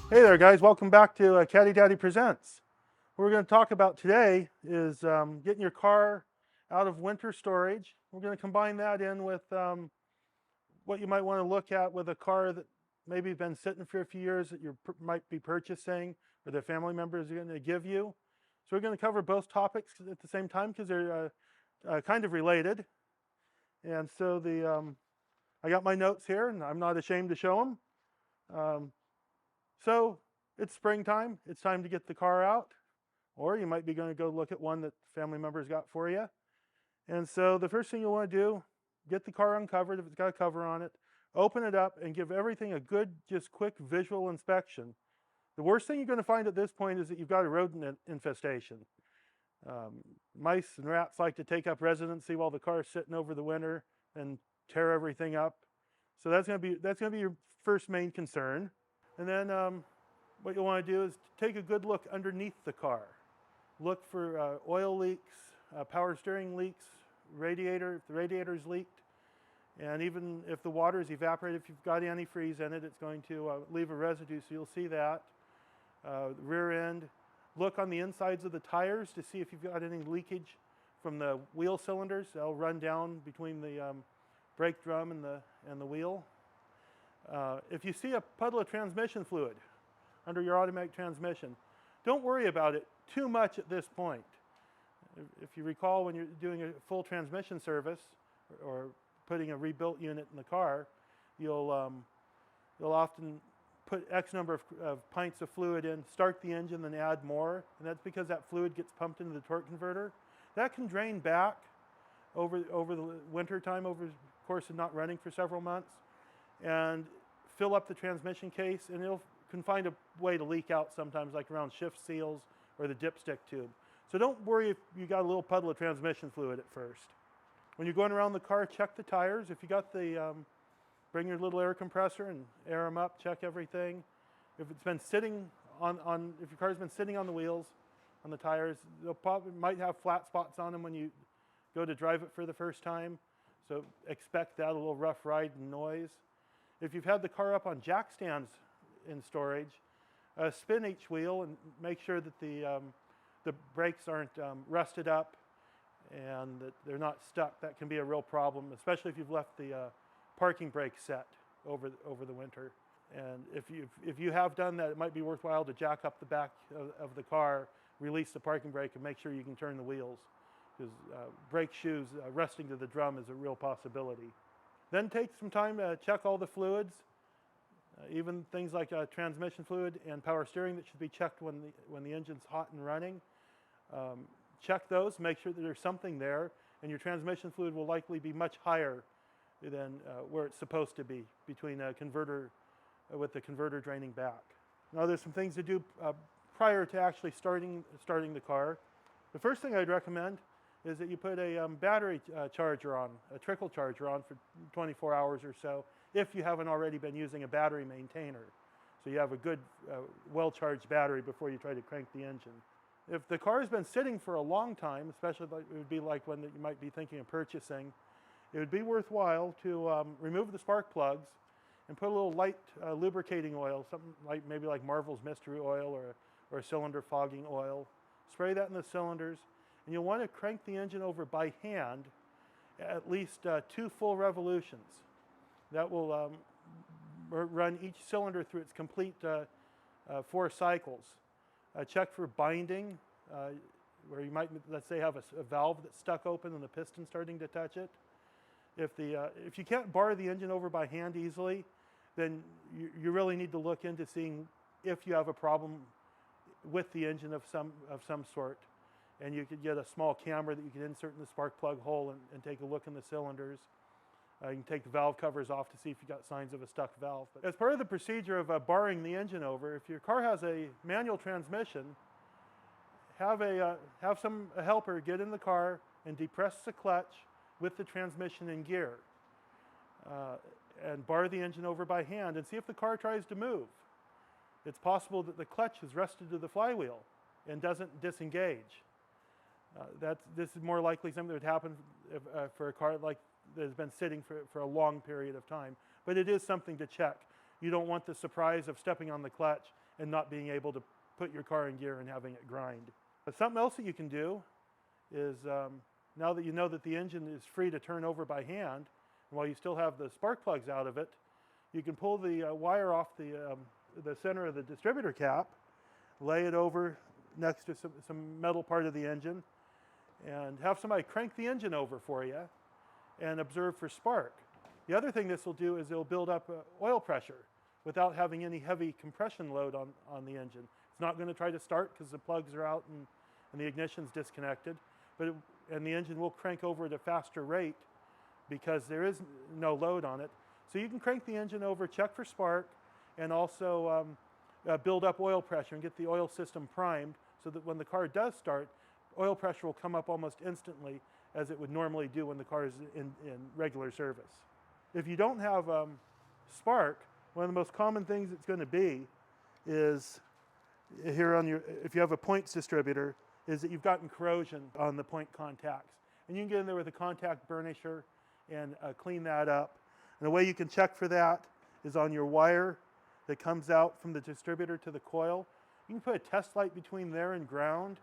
Hey there guys, welcome back to Caddy Daddy Presents. What we're going to talk about today is getting your car out of winter storage. We're going to combine that in with what you might want to look at with a car that maybe been sitting for a few years that you might be purchasing or the family members are going to give you. So we're going to cover both topics at the same time because they're kind of related. And so I got my notes here and I'm not ashamed to show them. Um, so it's springtime. It's time to get the car out. Or you might be going to go look at one that family members got for you. And so the first thing you want to do, get the car uncovered if it's got a cover on it, open it up and give everything a good, just quick visual inspection. The worst thing you're going to find at this point is that you've got a rodent infestation. Mice and rats like to take up residency while the car is sitting over the winter and tear everything up. So that's going to be your first main concern. And then what you want to do is take a good look underneath the car. Look for oil leaks, power steering leaks, radiator, if the radiator's leaked, and even if the water's evaporated, if you've got antifreeze in it, it's going to leave a residue, so you'll see that. The rear end, look on the insides of the tires to see if you've got any leakage from the wheel cylinders. They'll run down between the brake drum and the wheel. If you see a puddle of transmission fluid under your automatic transmission, don't worry about it too much at this point. If you recall, when you're doing a full transmission service or putting a rebuilt unit in the car, you'll often put X number of pints of fluid in, start the engine, then add more, and that's because that fluid gets pumped into the torque converter. That can drain back over the winter time, over the course of not running for several months, and fill up the transmission case, and it can find a way to leak out sometimes, like around shift seals or the dipstick tube. So don't worry if you got a little puddle of transmission fluid at first. When you're going around the car, check the tires. If you got bring your little air compressor and air them up, check everything. If it's been sitting if your car's been sitting on the wheels, on the tires, they'll probably might have flat spots on them when you go to drive it for the first time. So expect that, a little rough ride and noise. If you've had the car up on jack stands in storage, spin each wheel and make sure that the brakes aren't rusted up and that they're not stuck. That can be a real problem, especially if you've left the parking brake set over the winter. And if you have done that, it might be worthwhile to jack up the back of the car, release the parking brake, and make sure you can turn the wheels, because brake shoes rusting to the drum is a real possibility. Then take some time to check all the fluids, even things like transmission fluid and power steering that should be checked when the engine's hot and running. Check those, make sure that there's something there, and your transmission fluid will likely be much higher than where it's supposed to be, between a converter, with the converter draining back. Now there's some things to do prior to actually starting the car. The first thing I'd recommend is that you put a battery charger on, a trickle charger on for 24 hours or so, if you haven't already been using a battery maintainer. So you have a good, well-charged battery before you try to crank the engine. If the car has been sitting for a long time, especially like it would be like one that you might be thinking of purchasing, it would be worthwhile to remove the spark plugs and put a little light lubricating oil, something like maybe like Marvel's Mystery Oil or a cylinder fogging oil. Spray that in the cylinders, and you'll want to crank the engine over by hand at least 2 full revolutions. That will run each cylinder through its complete 4 cycles. Check for binding, where you might, let's say, have a valve that's stuck open and the piston starting to touch it. If you can't bar the engine over by hand easily, then you really need to look into seeing if you have a problem with the engine of some sort. And you could get a small camera that you can insert in the spark plug hole and take a look in the cylinders. You can take the valve covers off to see if you've got signs of a stuck valve. But as part of the procedure of barring the engine over, if your car has a manual transmission, have a helper get in the car and depress the clutch with the transmission in gear, and bar the engine over by hand and see if the car tries to move. It's possible that the clutch is rusted to the flywheel and doesn't disengage. This is more likely something that would happen for a car like that has been sitting for a long period of time. But it is something to check. You don't want the surprise of stepping on the clutch and not being able to put your car in gear and having it grind. But something else that you can do is, now that you know that the engine is free to turn over by hand, and while you still have the spark plugs out of it, you can pull the wire off the center of the distributor cap, lay it over next to some metal part of the engine, and have somebody crank the engine over for you and observe for spark. The other thing this will do is it'll build up oil pressure without having any heavy compression load on the engine. It's not going to try to start because the plugs are out and the ignition's disconnected, and the engine will crank over at a faster rate because there is no load on it. So you can crank the engine over, check for spark, and also build up oil pressure and get the oil system primed so that when the car does start, oil pressure will come up almost instantly as it would normally do when the car is in regular service. If you don't have spark, one of the most common things it's going to be is here on if you have a points distributor, is that you've gotten corrosion on the point contacts. And you can get in there with a contact burnisher and clean that up. And the way you can check for that is on your wire that comes out from the distributor to the coil. You can put a test light between there and ground.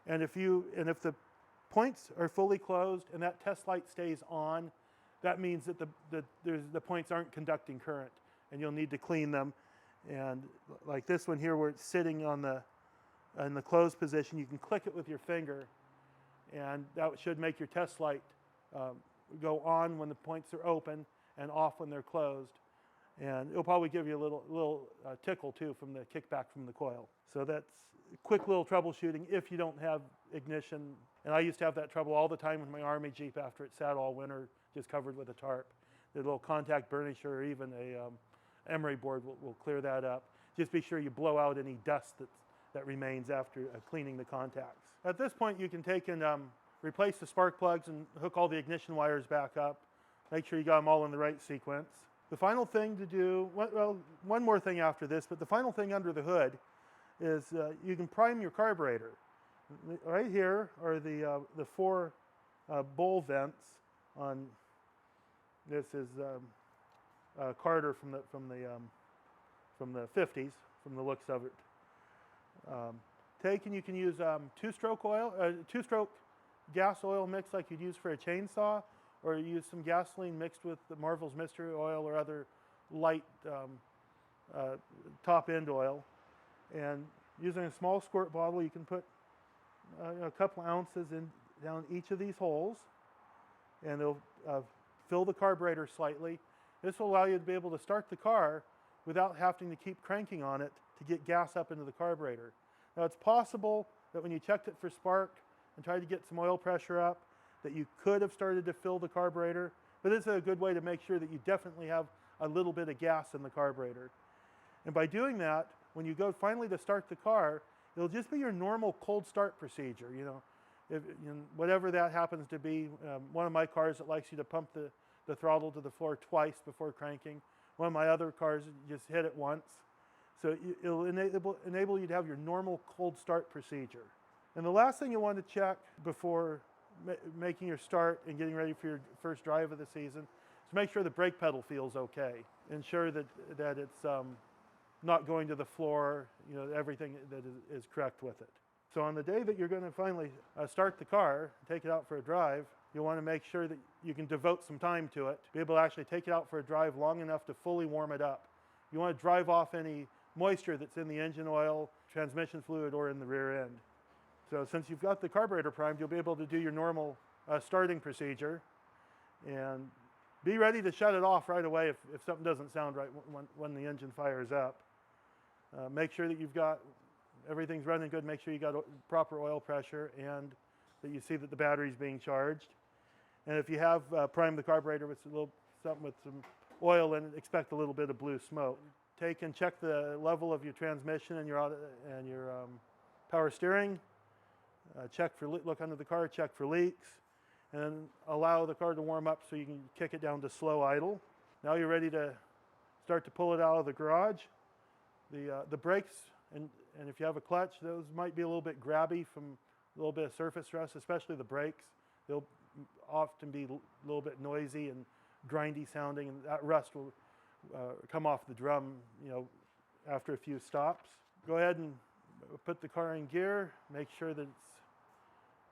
And if the points are fully closed and that test light stays on, that means that the points aren't conducting current, and you'll need to clean them. And like this one here, where it's sitting in the closed position, you can click it with your finger, and that should make your test light go on when the points are open and off when they're closed. And it'll probably give you a little tickle too from the kickback from the coil. So that's quick little troubleshooting if you don't have ignition. And I used to have that trouble all the time with my Army Jeep after it sat all winter just covered with a tarp. The little contact burnisher or even a emery board will clear that up. Just be sure you blow out any dust that remains after cleaning the contacts. At this point, you can take and replace the spark plugs and hook all the ignition wires back up. Make sure you got them all in the right sequence. The final thing to do, well, one more thing after this, but the final thing under the hood is you can prime your carburetor. Right here are the 4 bowl vents on. This is Carter from the 50s, from the looks of it. You can use two-stroke oil, two-stroke gas oil mix like you'd use for a chainsaw, or use some gasoline mixed with the Marvel's Mystery Oil or other light top-end oil. And using a small squirt bottle, you can put a couple ounces down each of these holes, and it'll fill the carburetor slightly. This will allow you to be able to start the car without having to keep cranking on it to get gas up into the carburetor. Now, it's possible that when you checked it for spark and tried to get some oil pressure up, that you could have started to fill the carburetor, but this is a good way to make sure that you definitely have a little bit of gas in the carburetor. And by doing that, when you go finally to start the car, it'll just be your normal cold start procedure. Whatever that happens to be. One of my cars, it likes you to pump the throttle to the floor twice before cranking. One of my other cars, you just hit it once. So it'll enable you to have your normal cold start procedure. And the last thing you want to check before making your start and getting ready for your first drive of the season is to make sure the brake pedal feels okay. Ensure that it's not going to the floor, everything that is correct with it. So on the day that you're going to finally start the car, take it out for a drive, you'll want to make sure that you can devote some time to it, be able to actually take it out for a drive long enough to fully warm it up. You want to drive off any moisture that's in the engine oil, transmission fluid, or in the rear end. So since you've got the carburetor primed, you'll be able to do your normal starting procedure and be ready to shut it off right away if something doesn't sound right when the engine fires up. Make sure that you've got everything's running good. Make sure you got proper oil pressure and that you see that the battery's being charged. And if you have primed the carburetor with something with some oil in it, expect a little bit of blue smoke. Take and check the level of your transmission and your power steering. Look under the car, check for leaks, and allow the car to warm up so you can kick it down to slow idle. Now you're ready to start to pull it out of the garage. The brakes, and if you have a clutch, those might be a little bit grabby from a little bit of surface rust, especially the brakes. They'll often be a little bit noisy and grindy sounding, and that rust will come off the drum, after a few stops. Go ahead and put the car in gear. Make sure that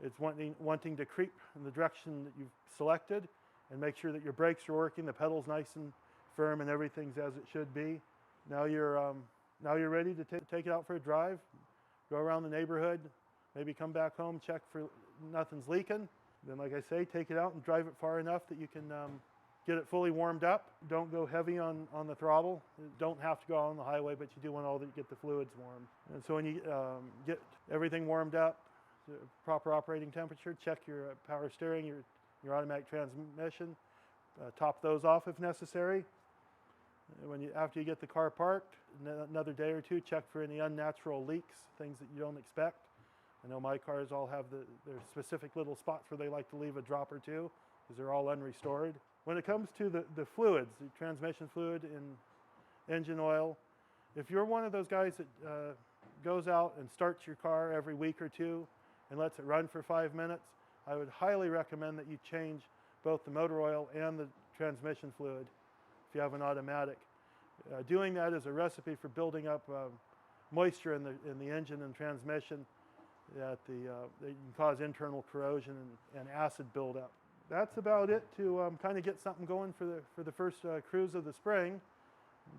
it's wanting to creep in the direction that you've selected, and make sure that your brakes are working, the pedal's nice and firm, and everything's as it should be. Now you're ready to take it out for a drive. Go around the neighborhood, maybe come back home, check for nothing's leaking. Then, like I say, take it out and drive it far enough that you can get it fully warmed up. Don't go heavy on the throttle. You don't have to go on the highway, but you do want to get the fluids warm. And so when you get everything warmed up, the proper operating temperature, check your power steering, your automatic transmission, top those off if necessary. After you get the car parked, another day or two, check for any unnatural leaks, things that you don't expect. I know my cars all have their specific little spots where they like to leave a drop or two because they're all unrestored. When it comes to the fluids, the transmission fluid and engine oil, if you're one of those guys that goes out and starts your car every week or two and lets it run for 5 minutes, I would highly recommend that you change both the motor oil and the transmission fluid if you have an automatic. Doing that is a recipe for building up moisture in the engine and transmission that can cause internal corrosion and acid buildup. That's about it to kind of get something going for the first cruise of the spring.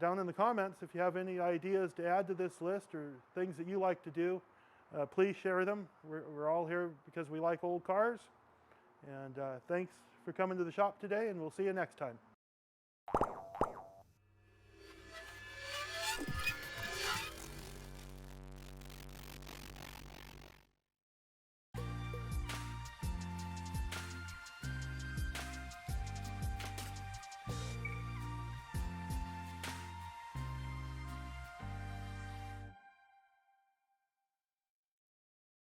Down in the comments, if you have any ideas to add to this list or things that you like to do, please share them. We're all here because we like old cars. And thanks for coming to the shop today, and we'll see you next time.